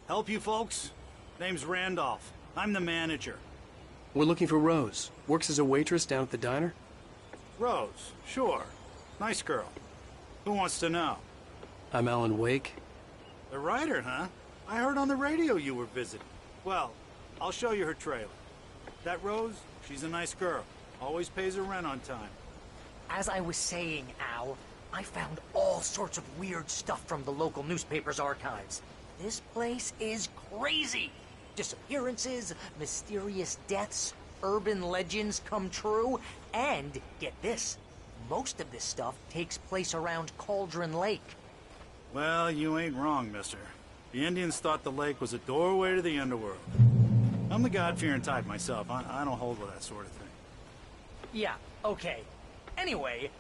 Help you folks? Name's Randolph. I'm the manager. We're looking for Rose. Works as a waitress down at the diner. Rose, sure. Nice girl. Who wants to know? I'm Alan Wake. The writer, huh? I heard on the radio you were visiting. Well, I'll show you her trailer. That Rose, she's a nice girl. Always pays her rent on time. As I was saying, Al, I found all sorts of weird stuff from the local newspaper's archives. This place is crazy. Disappearances, mysterious deaths, urban legends come true, and, get this, most of this stuff takes place around Cauldron Lake. Well, you ain't wrong, mister. The Indians thought the lake was a doorway to the underworld. I'm the God-fearing type myself. I don't hold with that sort of thing. Yeah, okay. Anyway,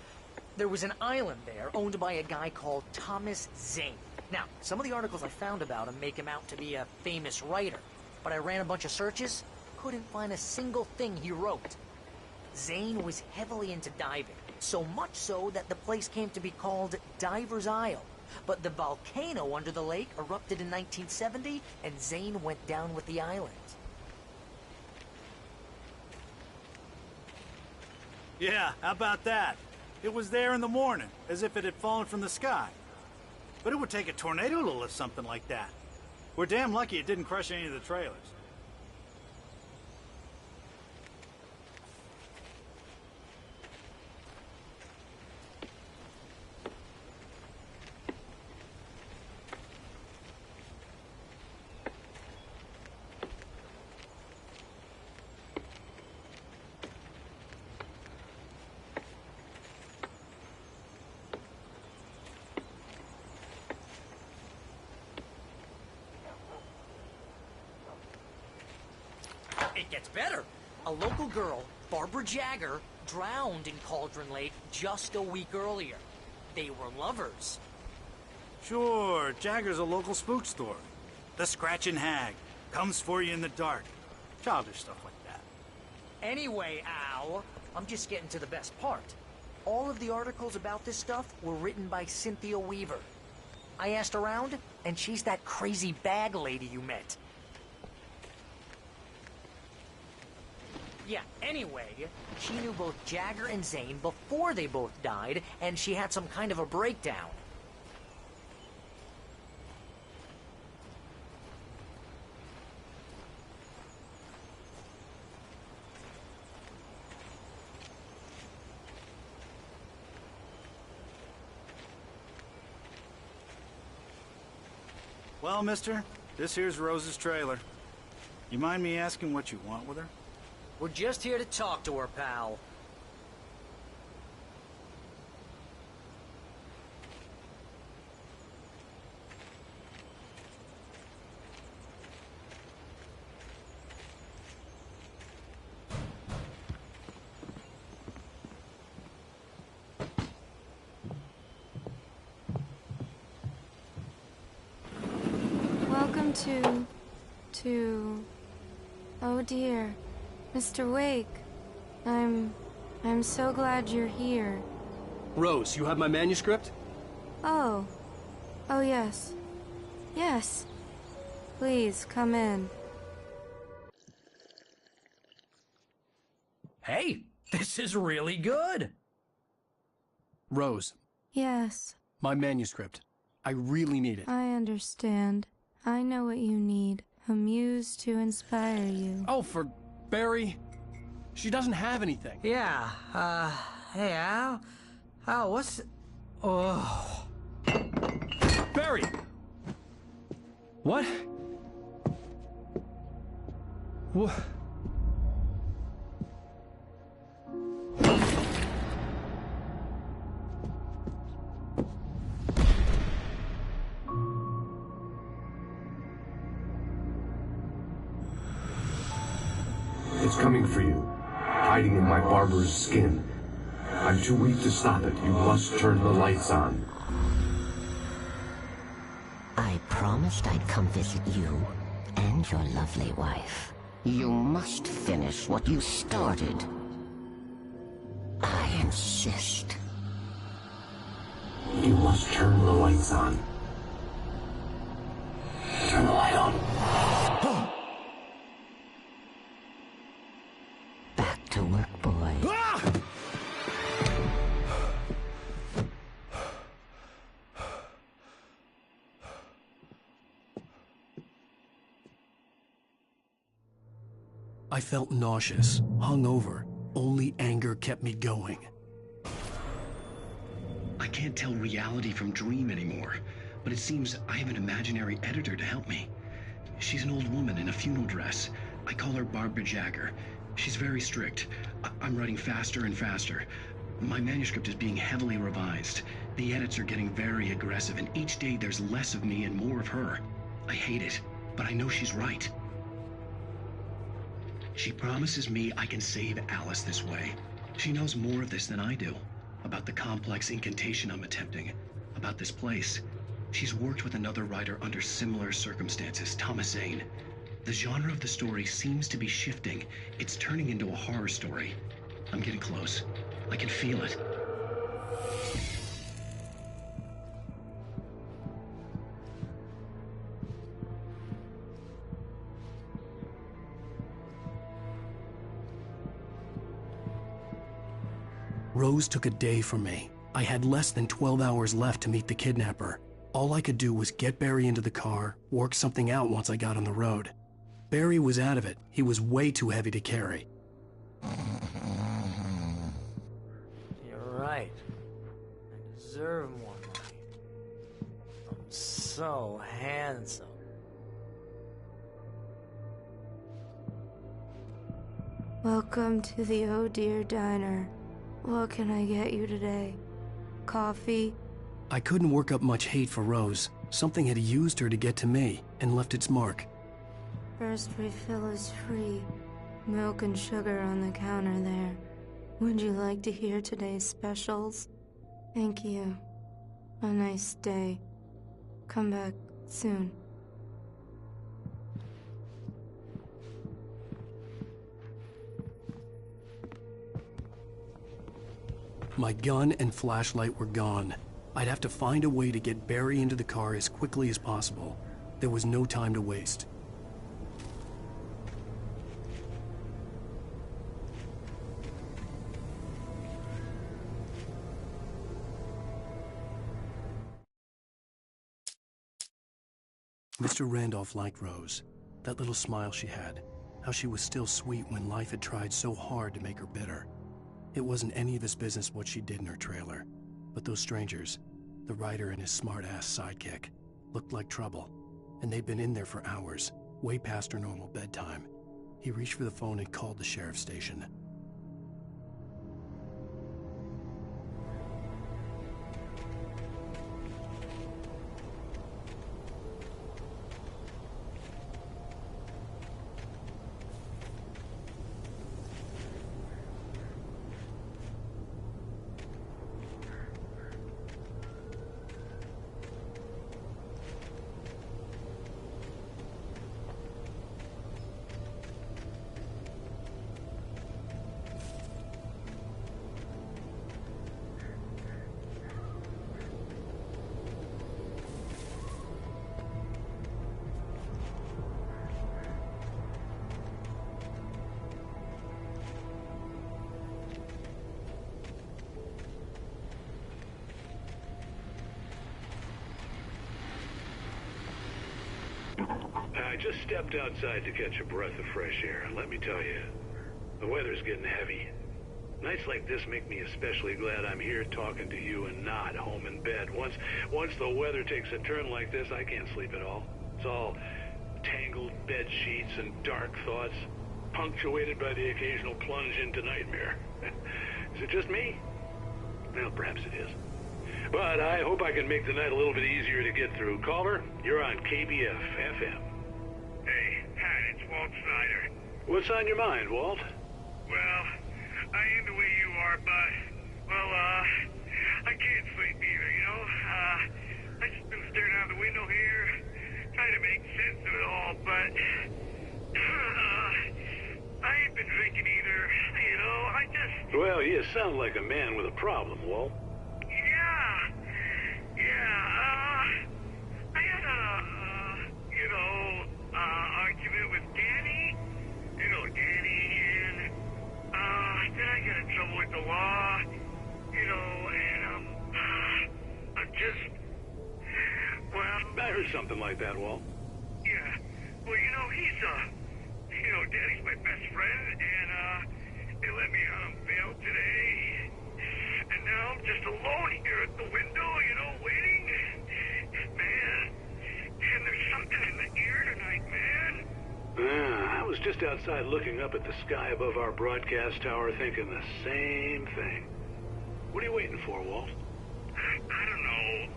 there was an island there owned by a guy called Thomas Zane. Now, some of the articles I found about him make him out to be a famous writer, but I ran a bunch of searches, couldn't find a single thing he wrote. Zane was heavily into diving, so much so that the place came to be called Diver's Isle. But the volcano under the lake erupted in 1970, and Zane went down with the island. Yeah, how about that? It was there in the morning, as if it had fallen from the sky. But it would take a tornado to lift something like that. We're damn lucky it didn't crush any of the trailers. It gets better. A local girl, Barbara Jagger, drowned in Cauldron Lake just a week earlier. They were lovers. Sure, Jagger's a local spook story. The Scratching Hag. Comes for you in the dark. Childish stuff like that. Anyway, Al, I'm just getting to the best part. All of the articles about this stuff were written by Cynthia Weaver. I asked around, and she's that crazy bag lady you met. Yeah, anyway, she knew both Jagger and Zane before they both died, and she had some kind of a breakdown. Well, mister, this here's Rose's trailer. You mind me asking what you want with her? We're just here to talk to her, pal. Welcome to... Oh dear. Mr. Wake, I'm so glad you're here. Rose, you have my manuscript? Oh. Oh, yes. Yes. Please, come in. Hey, this is really good. Rose. Yes. My manuscript. I really need it. I understand. I know what you need. A muse to inspire you. Oh, for Barry. She doesn't have anything. Yeah, hey, Al? Al, what's... Oh... Barry! What? What? It's coming for you, hiding in my barber's skin. I'm too weak to stop it. You must turn the lights on. I promised I'd come visit you and your lovely wife. You must finish what you started. I insist. You must turn the lights on. Turn the light on. to work, boy. Ah! I felt nauseous, hungover. Only anger kept me going. I can't tell reality from dream anymore, but it seems I have an imaginary editor to help me. She's an old woman in a funeral dress. I call her Barbara Jagger. She's very strict. I'm writing faster and faster. My manuscript is being heavily revised. The edits are getting very aggressive, and each day there's less of me and more of her. I hate it, but I know she's right. She promises me I can save Alice this way. She knows more of this than I do. About the complex incantation I'm attempting. About this place. She's worked with another writer under similar circumstances, Thomas Zane. The genre of the story seems to be shifting. It's turning into a horror story. I'm getting close. I can feel it. Rose took a day from me. I had less than 12 hours left to meet the kidnapper. All I could do was get Barry into the car, work something out once I got on the road. Barry was out of it. He was way too heavy to carry. You're right. I deserve more money. I'm so handsome. Welcome to the Oh Dear Diner. What can I get you today? Coffee? I couldn't work up much hate for Rose. Something had used her to get to me and left its mark. First refill is free. Milk and sugar on the counter there. Would you like to hear today's specials? Thank you. A nice day. Come back soon. My gun and flashlight were gone. I'd have to find a way to get Barry into the car as quickly as possible. There was no time to waste. Mr. Randolph liked Rose. That little smile she had. How she was still sweet when life had tried so hard to make her bitter. It wasn't any of his business what she did in her trailer. But those strangers, the writer and his smart-ass sidekick, looked like trouble. And they'd been in there for hours, way past her normal bedtime. He reached for the phone and called the sheriff's station. I just stepped outside to catch a breath of fresh air, and let me tell you, the weather's getting heavy. Nights like this make me especially glad I'm here talking to you and not home in bed. Once the weather takes a turn like this, I can't sleep at all. It's all tangled bed sheets and dark thoughts, punctuated by the occasional plunge into nightmare. Is it just me? Well, perhaps it is. But I hope I can make the night a little bit easier to get through. Caller, you're on KBF FM. Hey, Pat, it's Walt Snyder. What's on your mind, Walt? Well, I am the way you are, but, well, I can't sleep either, you know? I just been staring out the window here, trying to make sense of it all, but, I ain't been drinking either, you know? I just... Well, you sound like a man with a problem, Walt. I had argument with Danny. You know Danny, and, Walt? Yeah. Well, you know, Daddy's my best friend, and, they let me out on bail today. And now I'm just alone here at the window, waiting. Man, and there's something in the air tonight, man. I was just outside looking up at the sky above our broadcast tower thinking the same thing. What are you waiting for, Walt? I don't know.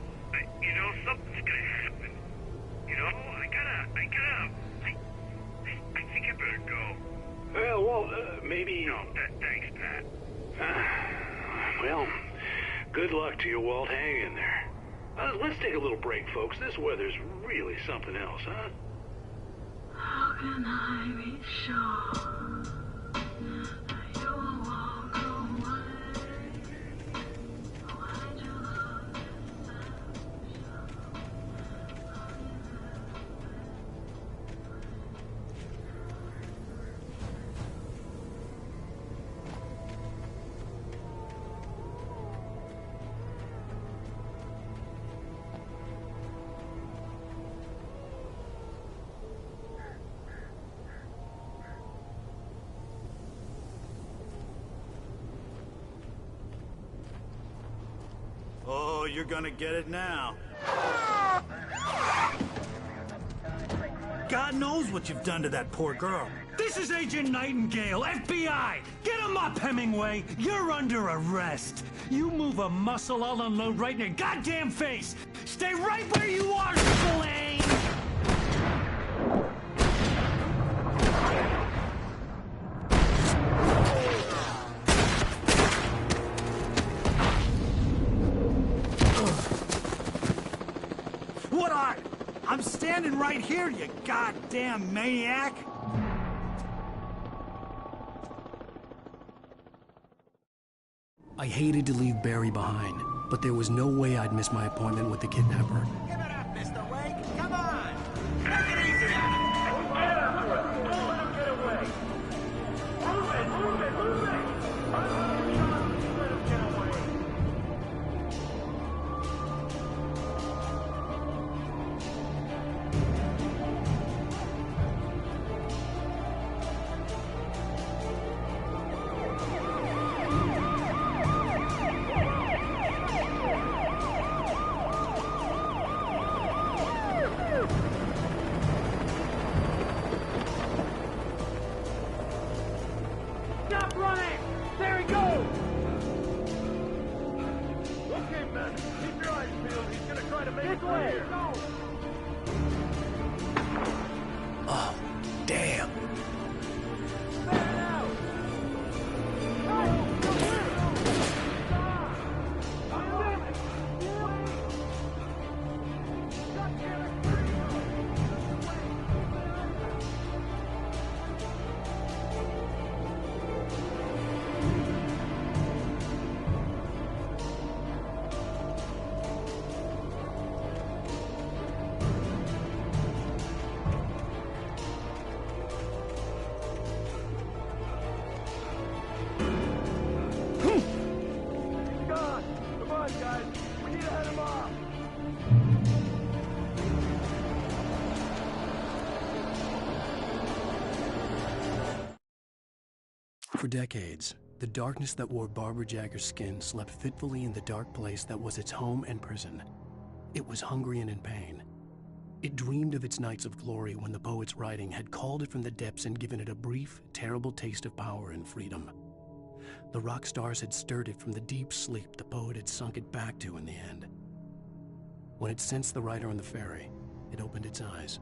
Something's gonna happen. I think I better go. Well, Walt, maybe... No, thanks, Pat. Well, good luck to you, Walt. Hang in there. Let's take a little break, folks. This weather's really something else, huh? How can I be sure you will walk away? Why'd you look Oh, you're gonna get it now. God knows what you've done to that poor girl. This is Agent Nightingale, FBI! Get him up, Hemingway! You're under arrest! You move a muscle, I'll unload right in your goddamn face! Stay right where you are, Spillane! What are? I'm standing right here, you goddamn maniac! I hated to leave Barry behind, but there was no way I'd miss my appointment with the kidnapper. Give it up, Mr. Wake! Come on! Take it easy on him! Get after him! Don't let him get away! Move it! Move it! Move it! Let him get away! Stop running! There he goes! Okay, man. Keep your eyes peeled. He's gonna try to make it clear. Oh, damn. For decades, the darkness that wore Barbara Jagger's skin slept fitfully in the dark place that was its home and prison. It was hungry and in pain. It dreamed of its nights of glory when the poet's writing had called it from the depths and given it a brief, terrible taste of power and freedom. The rock stars had stirred it from the deep sleep the poet had sunk it back to in the end. When it sensed the writer on the ferry, it opened its eyes.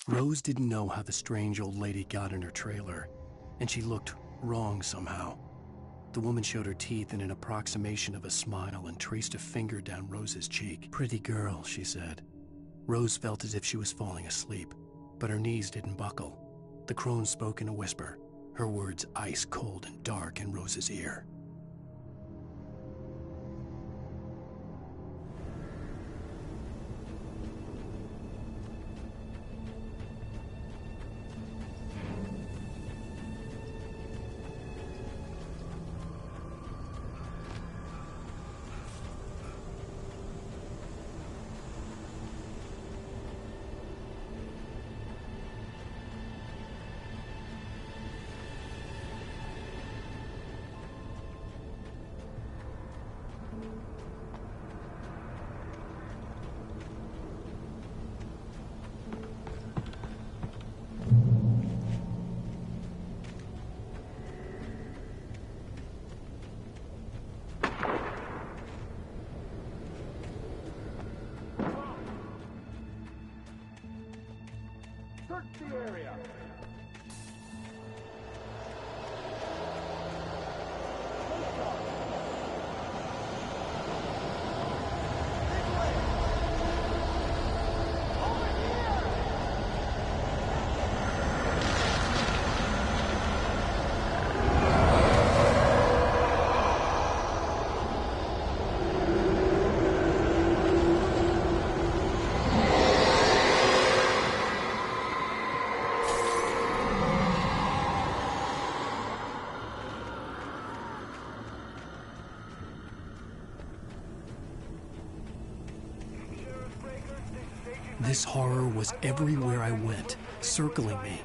Rose didn't know how the strange old lady got in her trailer, and she looked wrong somehow. The woman showed her teeth in an approximation of a smile and traced a finger down Rose's cheek. "Pretty girl," she said. Rose felt as if she was falling asleep, but her knees didn't buckle. The crone spoke in a whisper, her words ice cold and dark in Rose's ear. Search the area. This horror was everywhere I went, circling me.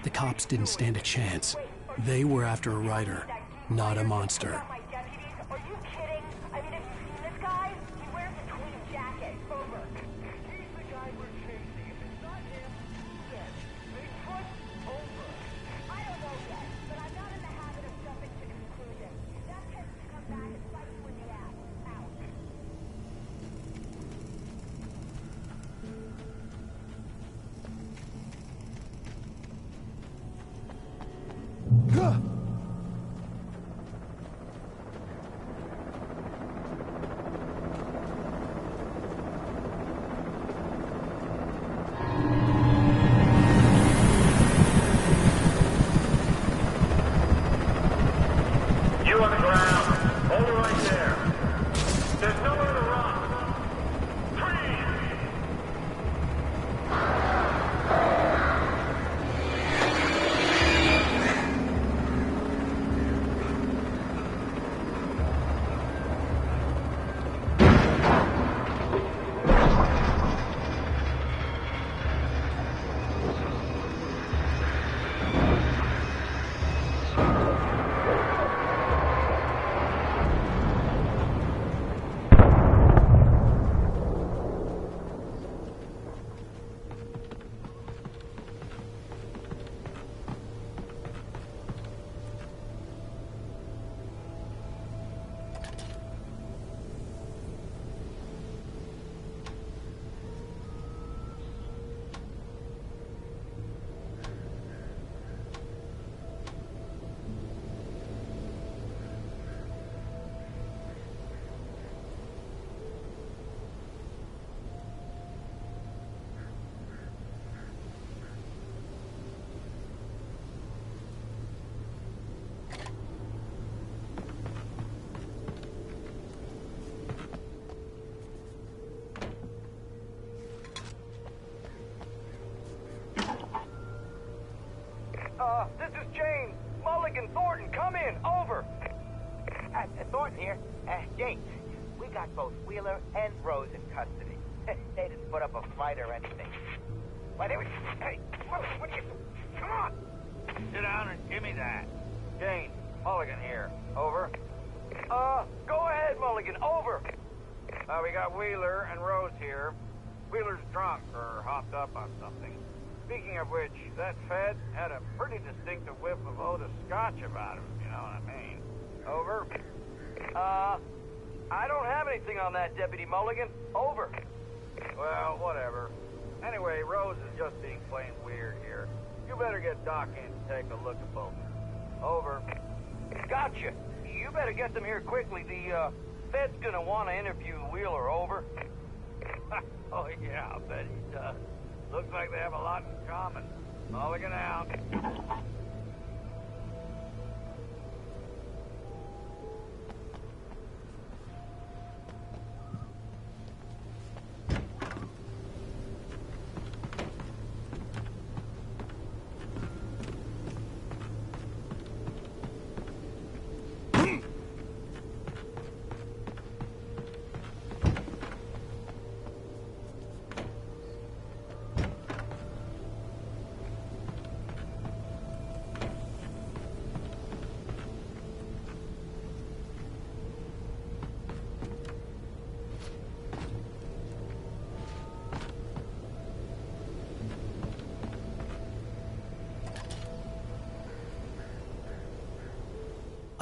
The cops didn't stand a chance. They were after a writer, not a monster. Are you kidding? I mean, have you seen this guy? He wears a tweed jacket. Over. He's the guy we're chasing. If it's not him, who's then? Bigfoot? Over. I don't know yet, but I'm not in the habit of jumping to conclusions. That tends to come back and bite you in the ass. Out. You on the ground. Hold it right there. There's nowhere to run. Freeze! This is James. Mulligan, Thornton, come in. Over. Thornton here. James, we got both Wheeler and Rose in custody. They didn't put up a fight or anything. Why, they were... Hey, what are you... Come on! Sit down and give me that. James, Mulligan here. Over. Go ahead, Mulligan. Over. We got Wheeler and Rose here. Wheeler's drunk or hopped up on something. Speaking of which, that Fed had a pretty distinctive whiff of Otis Scotch about him, you know what I mean. Over. I don't have anything on that, Deputy Mulligan. Over. Well, whatever. Anyway, Rose is just being plain weird here. You better get Doc in to take a look at both. Over. Gotcha. You better get them here quickly. The Fed's gonna want to interview Wheeler. Over. Oh, yeah, I'll bet he does. Looks like they have a lot in common. Mulligan out.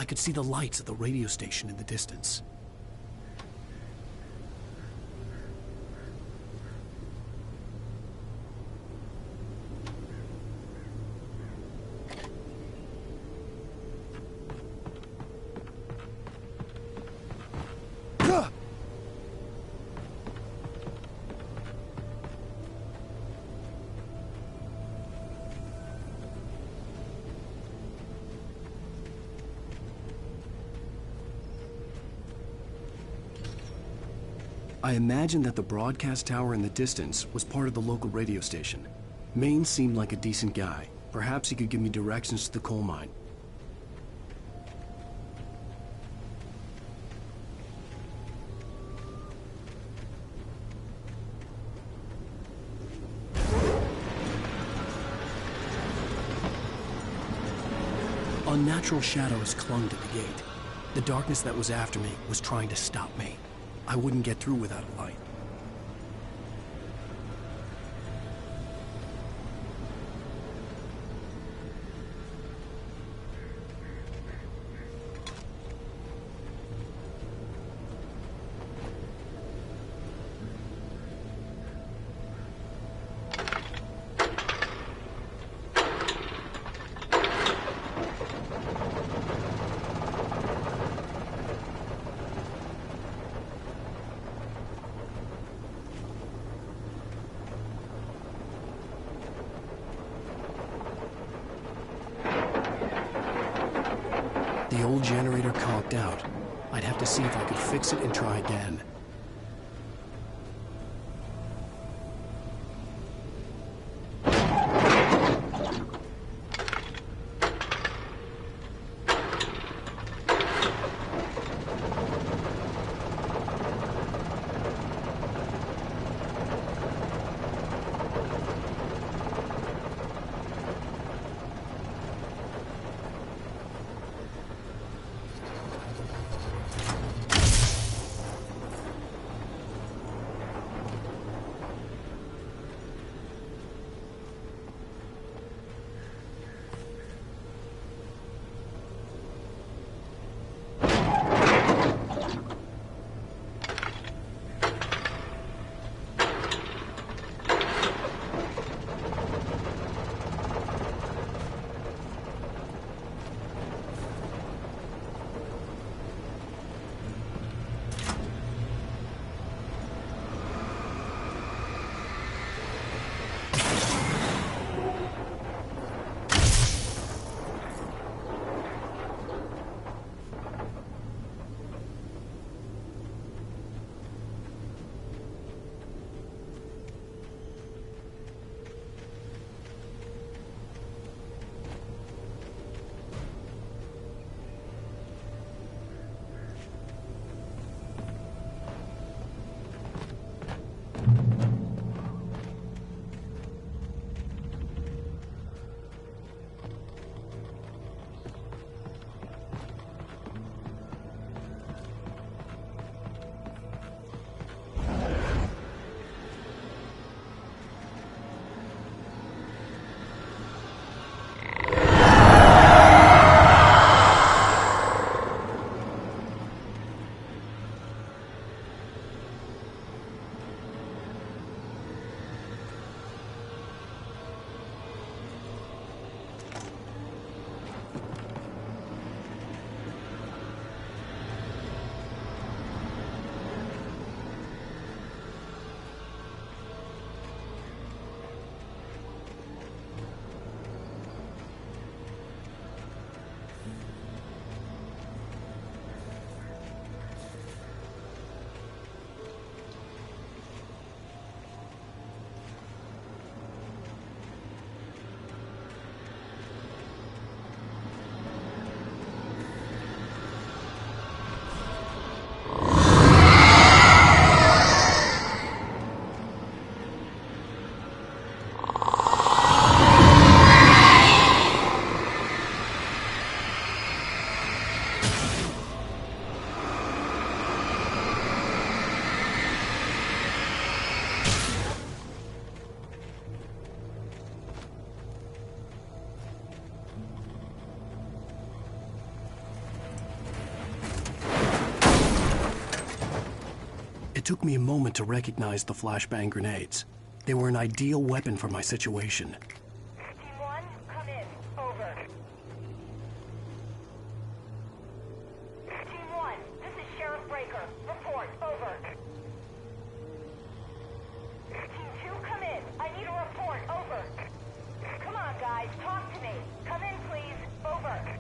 I could see the lights of the radio station in the distance. I imagined that the broadcast tower in the distance was part of the local radio station. Maine seemed like a decent guy. Perhaps he could give me directions to the coal mine. Unnatural shadows clung to the gate. The darkness that was after me was trying to stop me. I wouldn't get through without a light. The old generator conked out. I'd have to see if I could fix it and try again. took me a moment to recognize the flashbang grenades. They were an ideal weapon for my situation. Team 1, come in. Over. Team 1, this is Sheriff Breaker. Report. Over. Team 2, come in. I need a report. Over. Come on, guys. Talk to me. Come in, please. Over.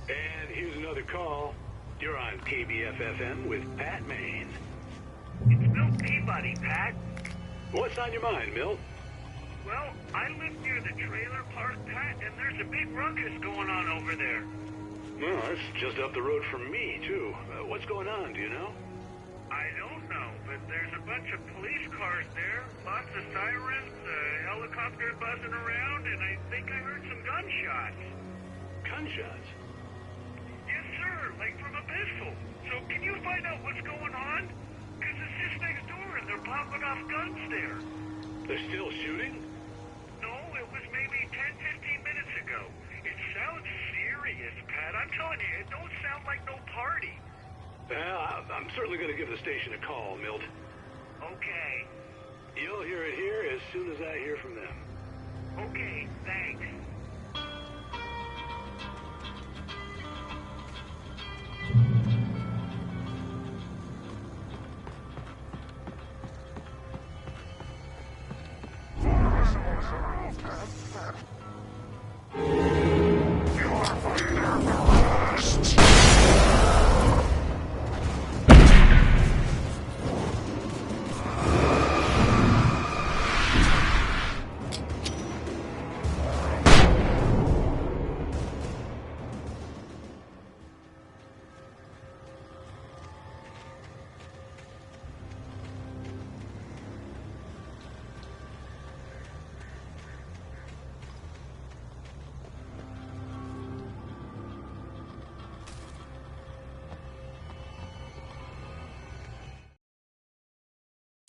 And here's another call. You're on KBFFM with Pat Maine. It's Milt Peabody, Pat. What's on your mind, Milt? Well, I live near the trailer park, Pat, and there's a big ruckus going on over there. Well, it's just up the road from me, too. What's going on, do you know? I don't know, but there's a bunch of police cars there, lots of sirens, a helicopter buzzing around, and I think I heard some gunshots. Gunshots? Yes, sir, like from a pistol. So can you find out what's going on? Because it's just next door and they're popping off guns there. They're still shooting? No, it was maybe 10, 15 minutes ago. It sounds serious, Pat. I'm telling you, it don't sound like no party. Well, I'm certainly going to give the station a call, Milt. Okay. You'll hear it here as soon as I hear from them. Okay, thanks.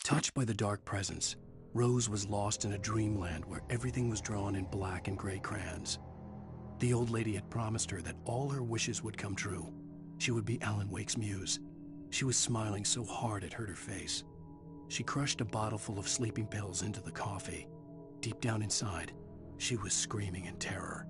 Touched by the dark presence, Rose was lost in a dreamland where everything was drawn in black and gray crayons. The old lady had promised her that all her wishes would come true. She would be Alan Wake's muse. She was smiling so hard it hurt her face. She crushed a bottle full of sleeping pills into the coffee. Deep down inside, she was screaming in terror.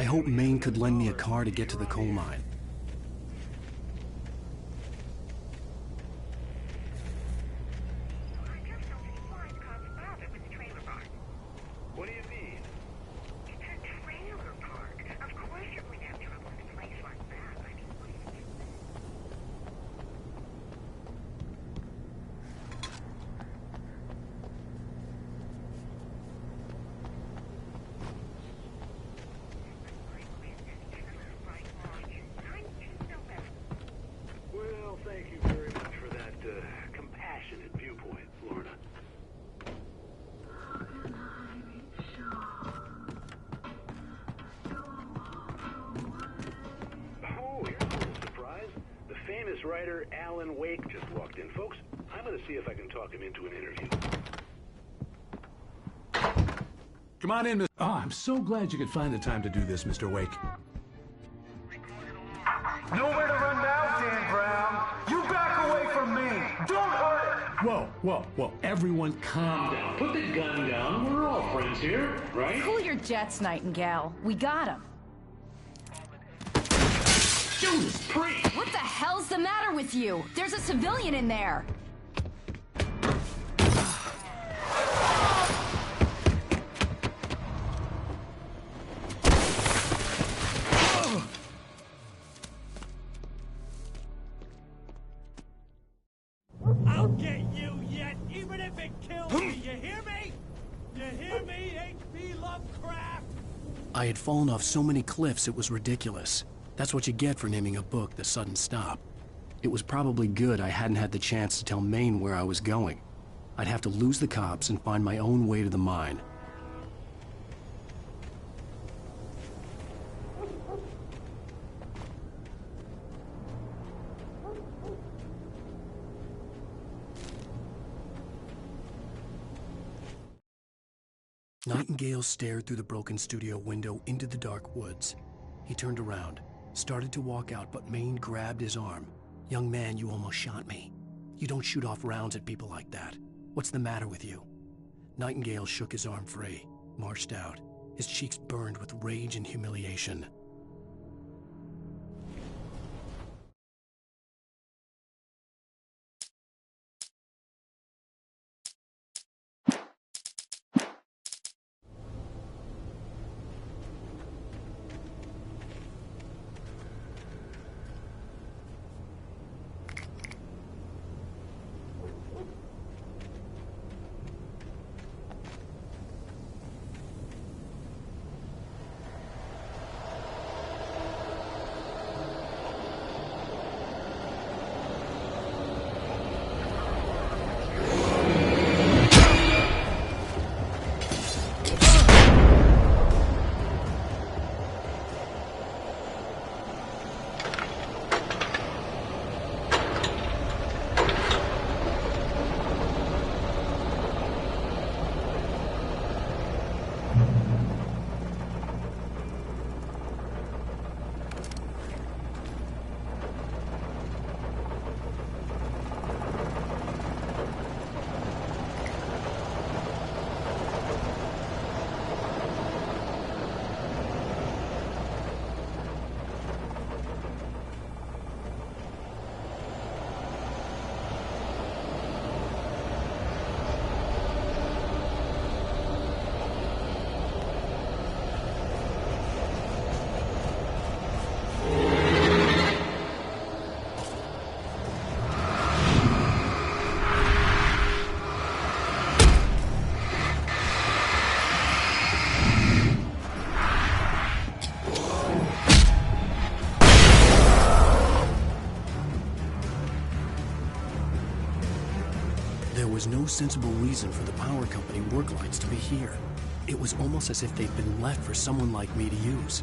I hoped Maine could lend me a car to get to the coal mine. What do you mean? It's a trailer park. Of course it would have trouble in a place like that. I mean, what do you think? Well, thank you very much for that compassionate viewpoint, Lorna. Oh, here's a little surprise. The famous writer Alan Wake just walked in. Folks, I'm going to see if I can talk him into an interview. Come on in, Mr. Oh, I'm so glad you could find the time to do this, Mr. Wake. Nowhere to run now, Dan Brown. You back away from me. Don't hurt it. Whoa, whoa, whoa. Everyone calm down. Put the gun down. We're all friends here, right? Cool your jets, Nightingale. We got him. Judas Priest! What the hell's the matter with you? There's a civilian in there. I'll get you yet, even if it kills me. You hear me? You hear me, H.P. Lovecraft? I had fallen off so many cliffs it was ridiculous. That's what you get for naming a book The Sudden Stop. It was probably good I hadn't had the chance to tell Maine where I was going. I'd have to lose the cops and find my own way to the mine. Nightingale stared through the broken studio window into the dark woods. He turned around, started to walk out, but Maine grabbed his arm. "Young man, you almost shot me. You don't shoot off rounds at people like that. What's the matter with you?" Nightingale shook his arm free, marched out. His cheeks burned with rage and humiliation. There was no sensible reason for the power company work lights to be here. It was almost as if they'd been left for someone like me to use.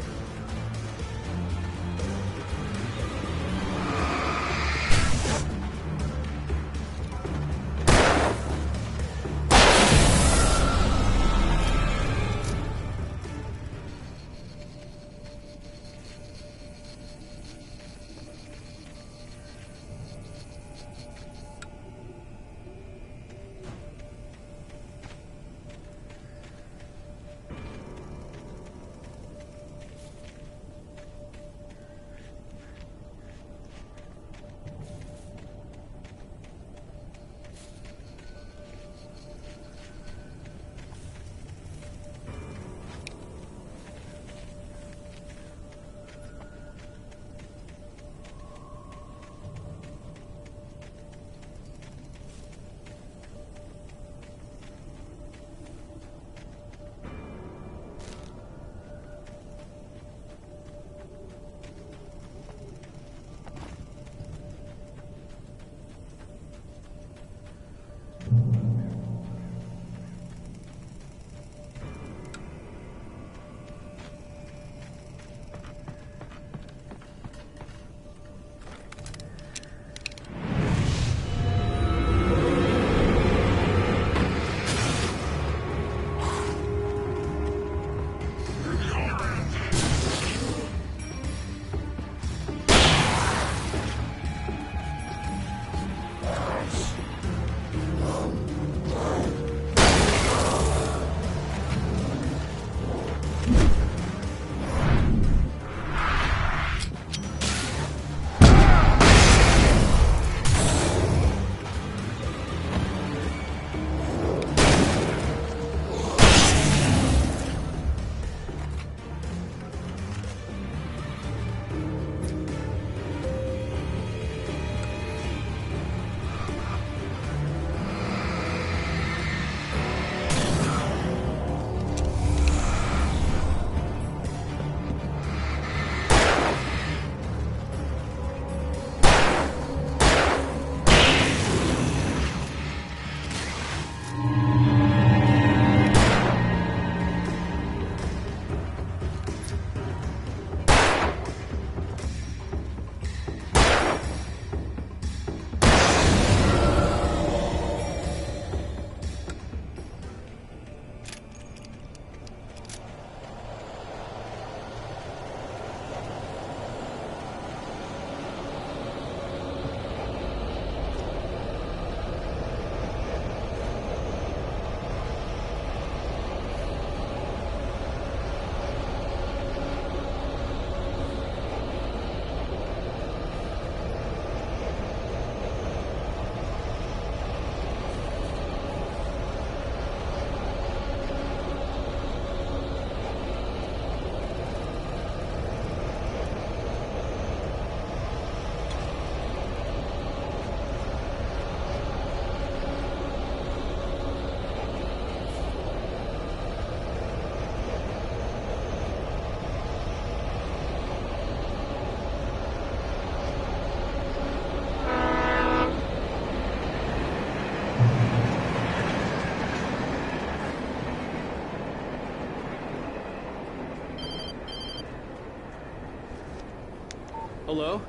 Hello?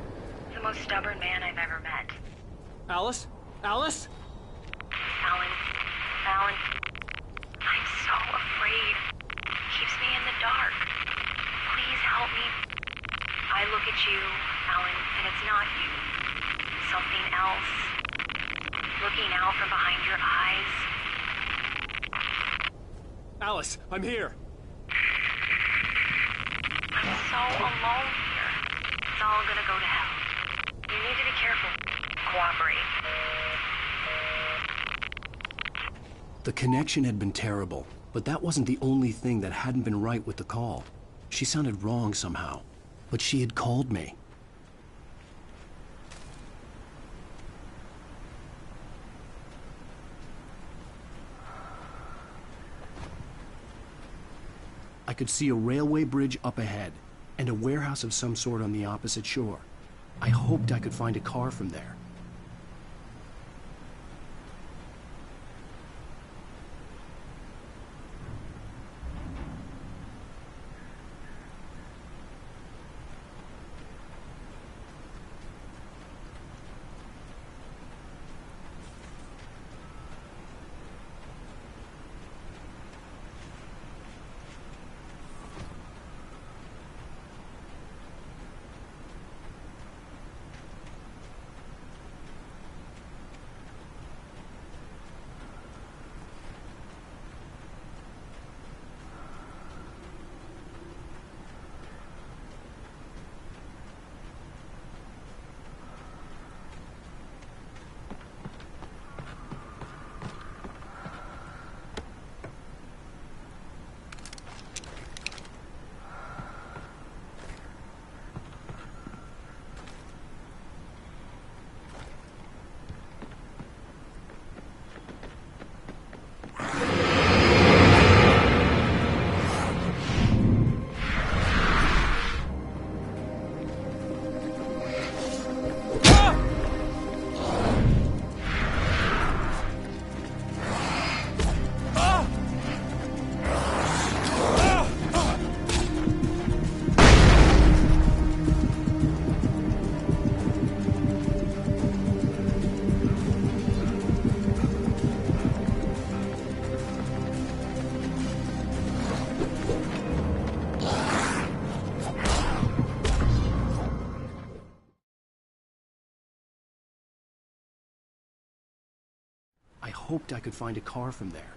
The most stubborn man I've ever met. Alice? Alice? Alan, I'm so afraid. Keeps me in the dark. Please help me. I look at you, Alan, and it's not you. Something else. Looking out from behind your eyes. Alice, I'm here. I'm so alone here. It's all gonna go to hell. You need to be careful. Cooperate. The connection had been terrible, but that wasn't the only thing that hadn't been right with the call. She sounded wrong somehow, but she had called me. I could see a railway bridge up ahead, and a warehouse of some sort on the opposite shore. I hoped I could find a car from there. I hoped I could find a car from there.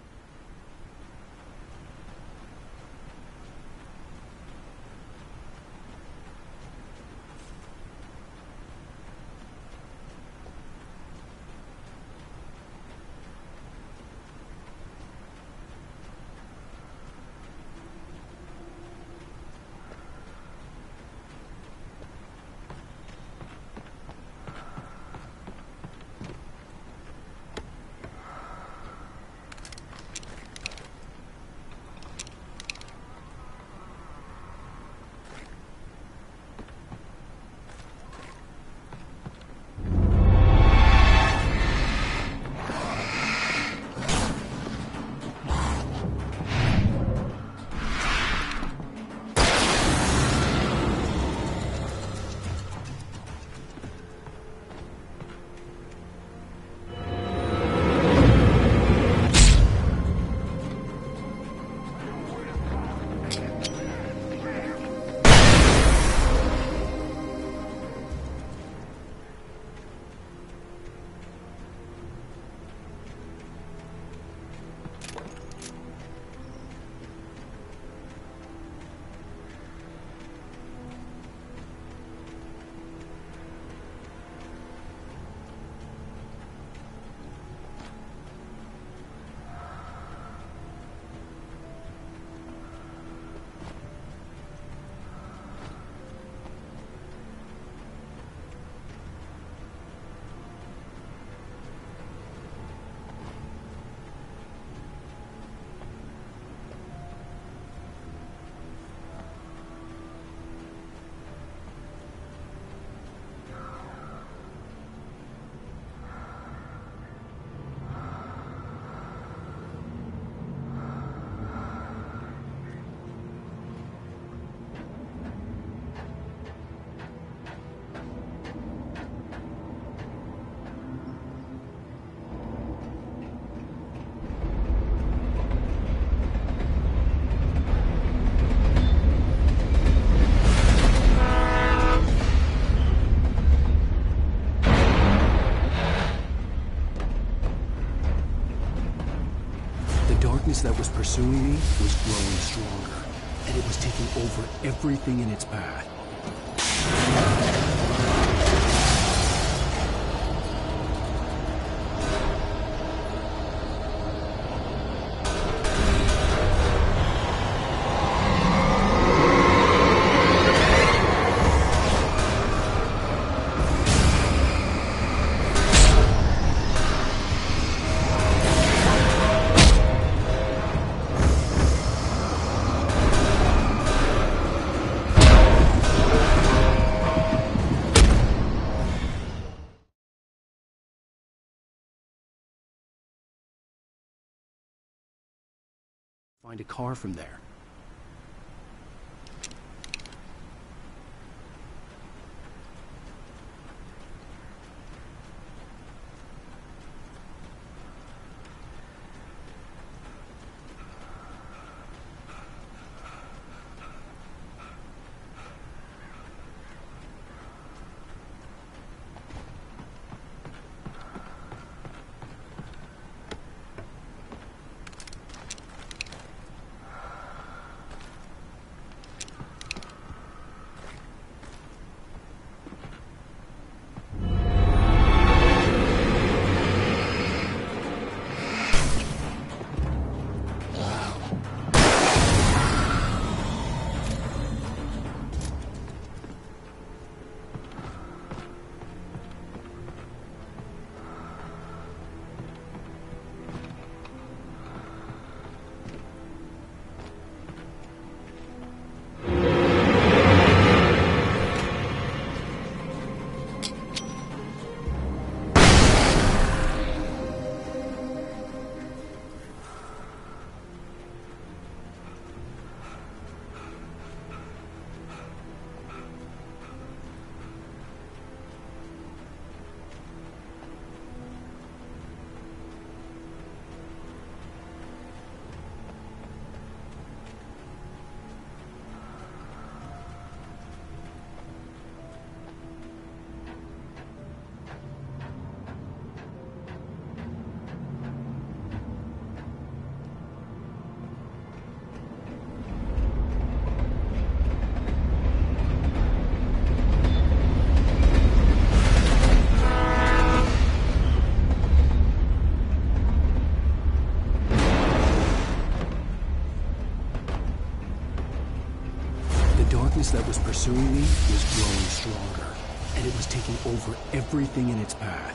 pursuing me was growing stronger, and it was taking over everything in its path. Find a car from there. That was pursuing me was growing stronger, and it was taking over everything in its path.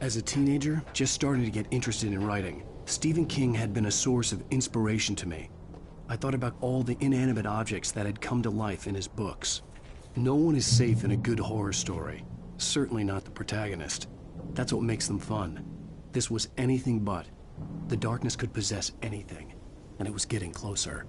As a teenager, just starting to get interested in writing, Stephen King had been a source of inspiration to me. I thought about all the inanimate objects that had come to life in his books. No one is safe in a good horror story. Certainly not the protagonist. That's what makes them fun. This was anything but. The darkness could possess anything, and it was getting closer.